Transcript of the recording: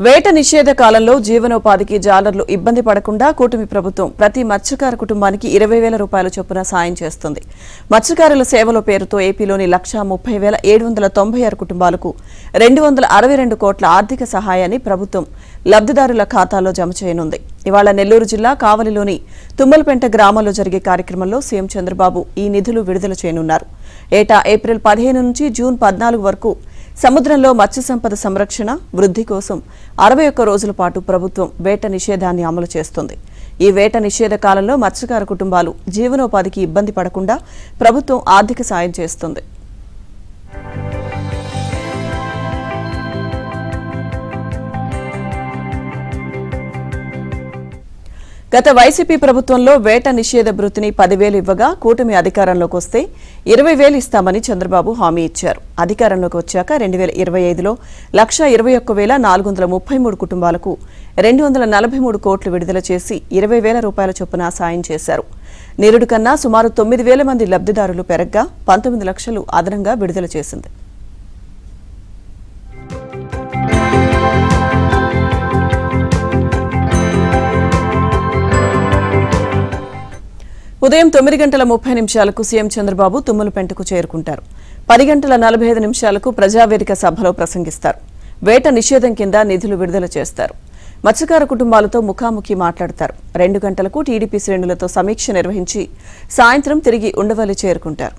వేట నిషేధ కాలంలో జీవనోపాధికి జాలర్లు ఇబ్బంది పడకుండా కూటమి ప్రభుత్వం ప్రతి మత్స్యకార కుటుంబానికి 20,000 రూపాయల చొప్పున సాయం చేస్తుంది. మత్స్యకారుల సేవల పేరుతో ఏపీలోని 1,30,796 కుటుంబాలకు 262 కోట్ల ఆర్థిక సహాయాన్ని ప్రభుత్వం లబ్ధిదారుల ఖాతాలో జమ చేయనుంది. ఇవాళ నెల్లూరు జిల్లా కావలిలోని తుమ్మలపెంట గ్రామంలో జరిగే కార్యక్రమంలో సీఎం చంద్రబాబు ఈ నిధులు విడుదల చేయనున్నారు. ఏటా ఏప్రిల్ 15 నుంచి జూన్ 14 వరకు సముద్రంలో మత్స్య సంపద సంరక్షణ, వృద్ధి కోసం 61 రోజుల పాటు ప్రభుత్వం వేట నిషేధాన్ని అమలు చేస్తుంది. ఈ వేట నిషేధ కాలంలో మత్స్యకార కుటుంబాలు జీవనోపాధికి ఇబ్బంది పడకుండా ప్రభుత్వం ఆర్థిక సాయం చేస్తుంది. గత వైసీపీ ప్రభుత్వంలో వేట నిషేధ భృతిని 10,000 ఇవ్వగా కూటమి అధికారంలోకి వస్తే 20,000 ఇస్తామని చంద్రబాబు హామీ ఇచ్చారు. అధికారంలోకి వచ్చాక 2025లో 121,433 కుటుంబాలకు 243 కోట్లు విడుదల చేసి 20,000 రూపాయల చొప్పున సాయం చేశారు. నిరుడు కన్నా సుమారు 9,000 మంది లబ్ధిదారులు పెరగ్గా 19 లక్షలు అదనంగా విడుదల చేసింది. ఉదయం 9:30 సీఎం చంద్రబాబు తుమ్మలపెంటకు చేరుకుంటారు. 10:45 ప్రజావేదిక సభలో ప్రసంగిస్తారు. వేట నిషేధం కింద నిధులు విడుదల చేస్తారు. మత్స్యకార కుటుంబాలతో ముఖాముఖి మాట్లాడతారు. 2 గంటలకు టీడీపీ శ్రేణులతో సమీక్ష నిర్వహించి సాయంత్రం తిరిగి ఉండవల్లి చేరుకుంటారు.